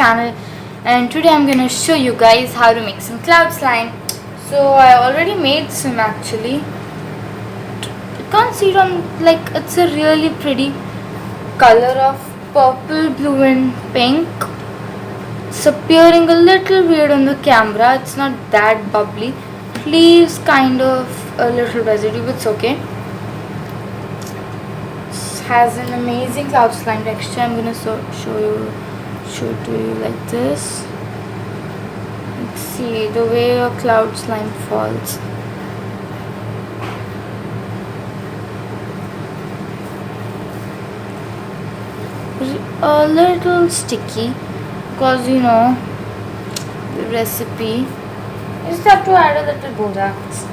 channel, and today I'm gonna show you guys how to make some cloud slime. So I already made some actually. You can't see it on, like, it's a really pretty color of purple, blue and pink. It's appearing a little weird on the camera. It's not that bubbly. It leaves kind of a little residue, but it's okay. Has an amazing cloud slime texture. I'm gonna show it to you like this. Let's see the way a cloud slime falls. A little sticky because you know the recipe. You just have to add a little borax.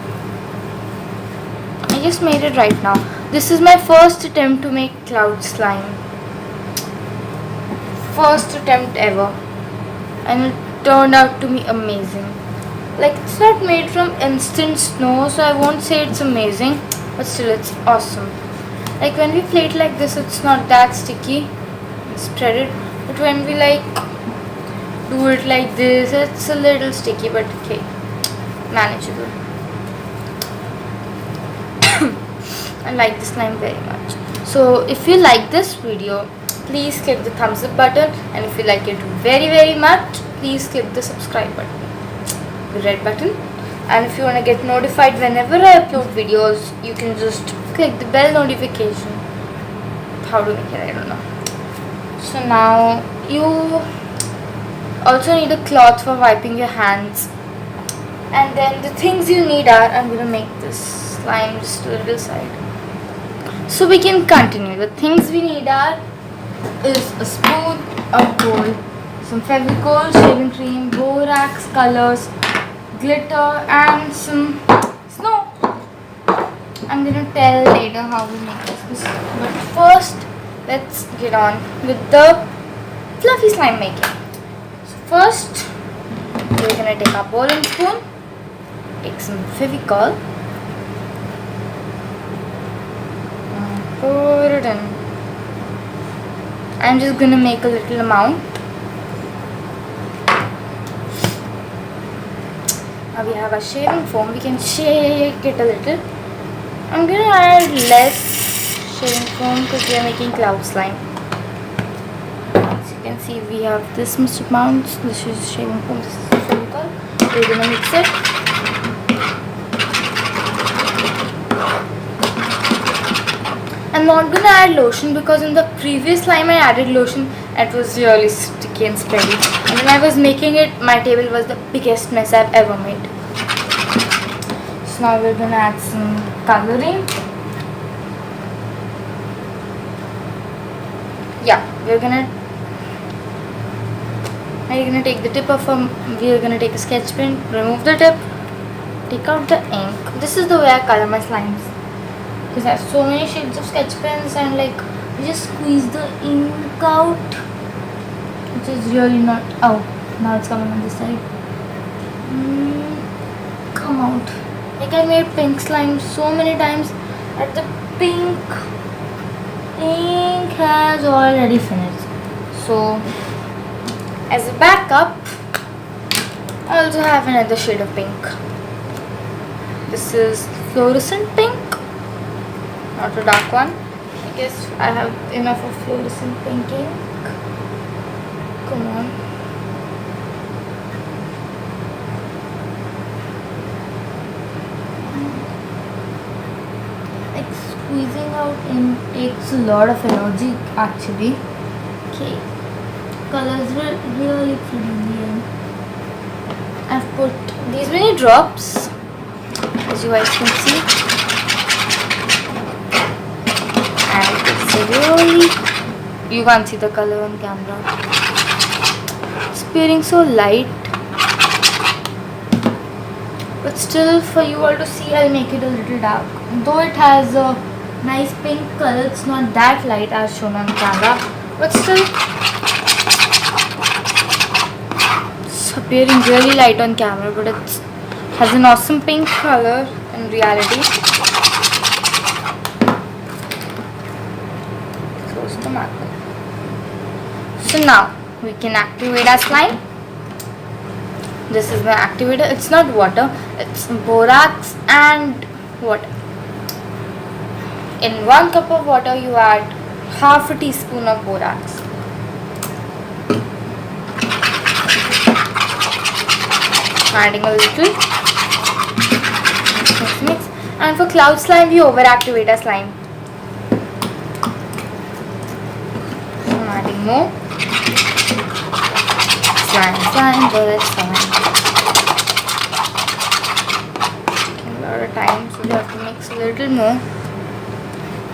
I just made it right now. This is my first attempt to make cloud slime. First attempt ever. And it turned out to be amazing. Like, it's not made from instant snow, so I won't say it's amazing, but still it's awesome. Like, when we plate like this, it's not that sticky. Spread it. But when we like do it like this, it's a little sticky, but okay. Manageable. I like this slime very much. So if you like this video, please click the thumbs up button, and if you like it very much, please click the subscribe button, the red button. And if you want to get notified whenever I upload videos, you can just click the bell notification. How to make it, I don't know. So now you also need a cloth for wiping your hands, and then the things you need are, I'm gonna make this slime just a little side. So we can continue. The things we need is a spoon, a bowl, some Fevicol, shaving cream, Borax, colors, glitter and some snow. I'm gonna tell later how we make this. But first, let's get on with the fluffy slime making. So first, we're gonna take our bowl and spoon, take some Fevicol, pour it in. I'm just gonna make a little amount. Now we have our shaving foam. We can shake it a little. I'm gonna add less shaving foam because we are making cloud slime. As you can see, we have this much amount. This is shaving foam. This is Fevicol. We're gonna mix it. I'm not gonna add lotion because in the previous slime I added lotion. It was really sticky and spready. And when I was making it, my table was the biggest mess I've ever made. So now we're gonna add some coloring. Yeah, we're gonna take the tip of we're gonna take a sketch pen, remove the tip, take out the ink. This is the way I color my slimes. Because I have so many shades of sketch pens, and like you just squeeze the ink out, which is really not. Oh, now it's coming on this side. Come out. Like, I made pink slime so many times that the pink ink has already finished. So as a backup, I also have another shade of pink. This is fluorescent pink. Not a dark one. I guess I have enough of fluorescent pink ink. Come on. Like, squeezing out ink takes a lot of energy actually. Okay. Colors were really pretty in the end. I've put these many drops, as you guys can see. Really, you can't see the color on camera. It's appearing so light, but still for you all to see, I'll make it a little dark. Though it has a nice pink color, it's not that light as shown on camera, but still it's appearing really light on camera, but it has an awesome pink color in reality. So now we can activate our slime. This is my activator. It's not water, it's borax and water. In 1 cup of water, you add half a teaspoon of borax. Adding a little. Mix. And for cloud slime, we overactivate our slime. So I'm adding more. Slime, bullet, slime. A lot of time, so you have to mix a little more.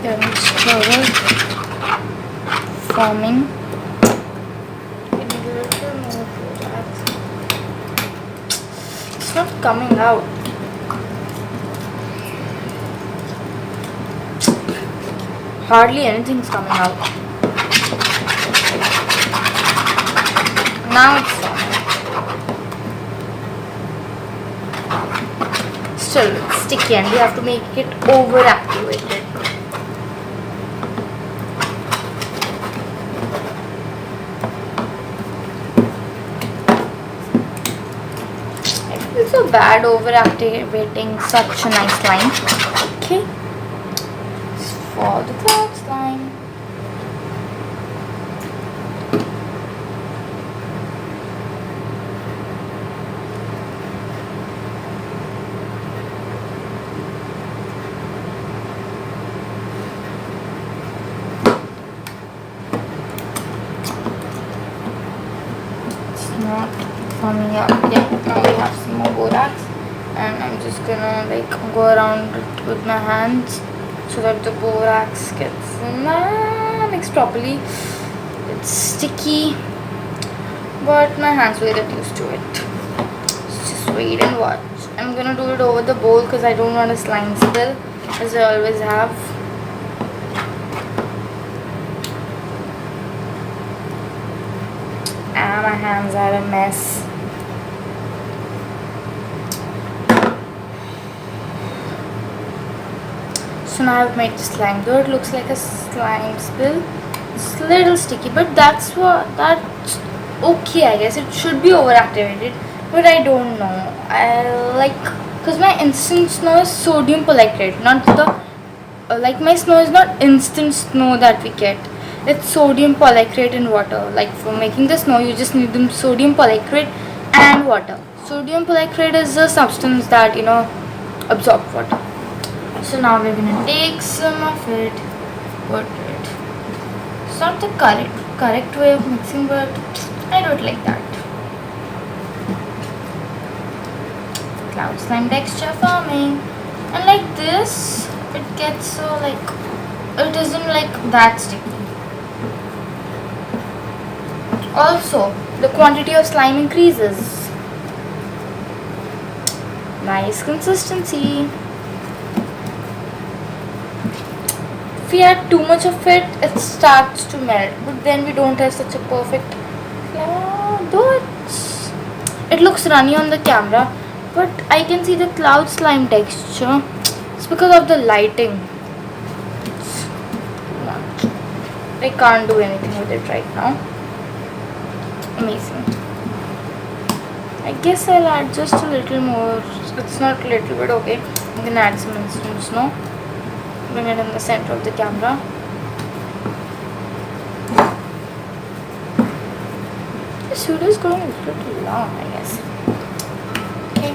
Then it's forming. It's not coming out. Hardly anything's coming out. Now it's forming. Still it's sticky and we have to make it overactivated. It's so bad overactivating such a nice slime. Okay. For the cloud slime. It's not coming up yet. Now we have some more borax and I'm just gonna like go around it with my hands so that the borax gets mixed properly. It's sticky, but my hands will get used to it. Just wait and watch. I'm gonna do it over the bowl because I don't want a slime spill, as I always have. And my hands are a mess. So now I've made the slime, though it looks like a slime spill. It's a little sticky, but that's okay, I guess. It should be overactivated, but I don't know. Because my instant snow is sodium polycrate, not the, like my snow is not instant snow that we get. It's sodium polycrate in water. Like for making the snow, you just need the sodium polycrate and water. Sodium polycrate is a substance that, absorbs water. So now we're gonna take some of it, put it. It's not the correct way of mixing, but I do it like that. Cloud slime texture forming, and like this, it gets so it isn't like that sticky. Also, the quantity of slime increases. Nice consistency. If we add too much of it, it starts to melt, but then we don't have such a perfect though it looks runny on the camera, but I can see the cloud slime texture. It's because of the lighting. I can't do anything with it right now. Amazing. I guess I'll add just a little more. It's not a little bit, okay. I'm gonna add some instant snow. Bring it in the center of the camera. This video is going a little long, I guess. Okay.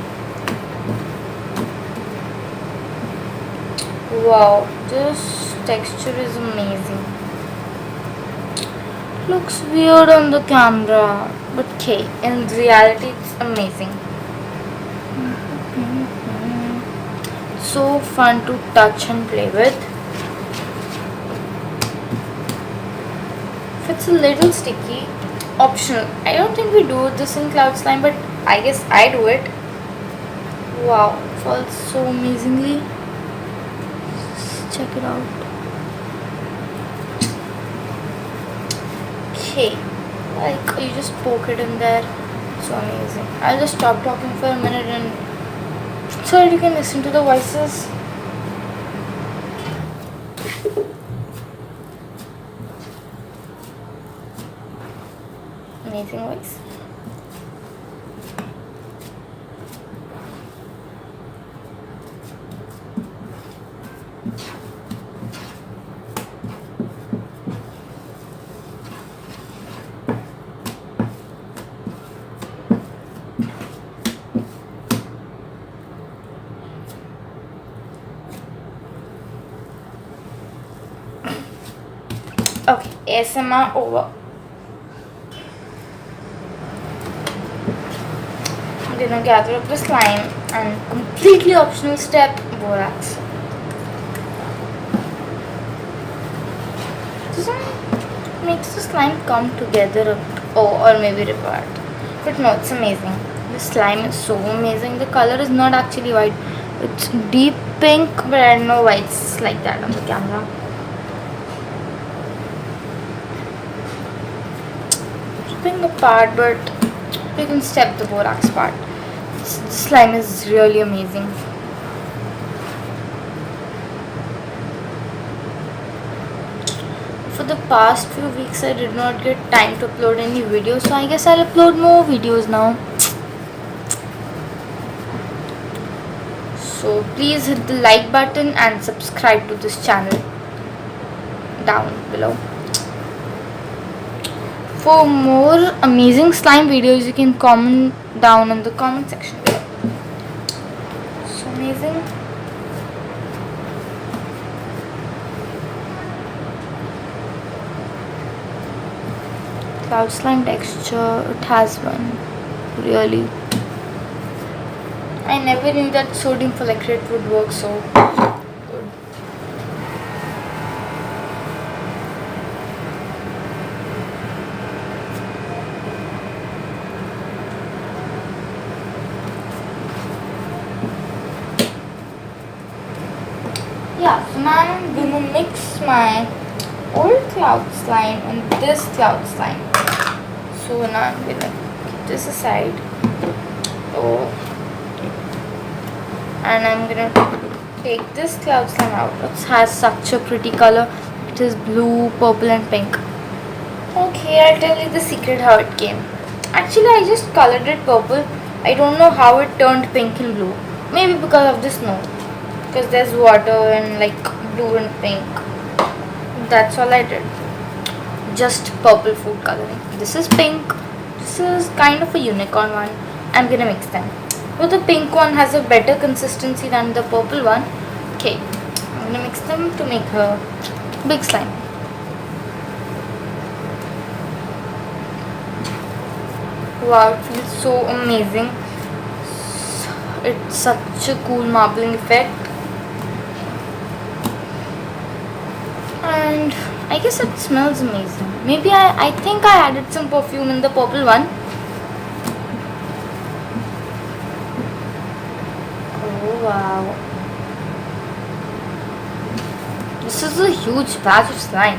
Wow, this texture is amazing. Looks weird on the camera, but okay, in reality it's amazing. So fun to touch and play with. If it's a little sticky, optional. I don't think we do this in cloud slime, but I guess I do it. Wow, it falls so amazingly. Just check it out. Okay, like you just poke it in there. So amazing. I'll just stop talking for a minute and so that you can listen to the voices. amazing voice. Okay, ASMR over. I'm gonna gather up the slime and completely optional step, borax. Doesn't makes the slime come together or maybe revert. But no, it's amazing. The slime is so amazing. The color is not actually white. It's deep pink, but I don't know why it's like that on the camera. Ripping apart, but we can step the borax part. The slime is really amazing. For the past few weeks I did not get time to upload any videos, so I guess I'll upload more videos now. So please hit the like button and subscribe to this channel down below. For more amazing slime videos, you can comment down in the comment section below. So amazing. Cloud slime texture, it has one. Really. I never knew that sodium polycrate would work so good. Yeah, so now I'm gonna mix my old cloud slime and this cloud slime. So now I'm gonna keep this aside. And I'm gonna take this cloud slime out. It has such a pretty color. It is blue, purple and pink. Okay, I'll tell you the secret how it came. Actually, I just colored it purple. I don't know how it turned pink and blue. Maybe because of the snow. Because there's water and like blue and pink. That's all I did. Just purple food coloring. This is pink. This is kind of a unicorn one. I'm gonna mix them. So the pink one has a better consistency than the purple one. Okay, I'm gonna mix them to make a big slime. Wow, it feels so amazing. It's such a cool marbling effect. And I guess it smells amazing. Maybe I think I added some perfume in the purple one. Oh wow. This is a huge batch of slime.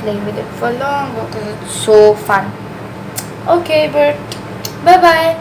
Play with it for long because it's so fun. Okay, but bye bye.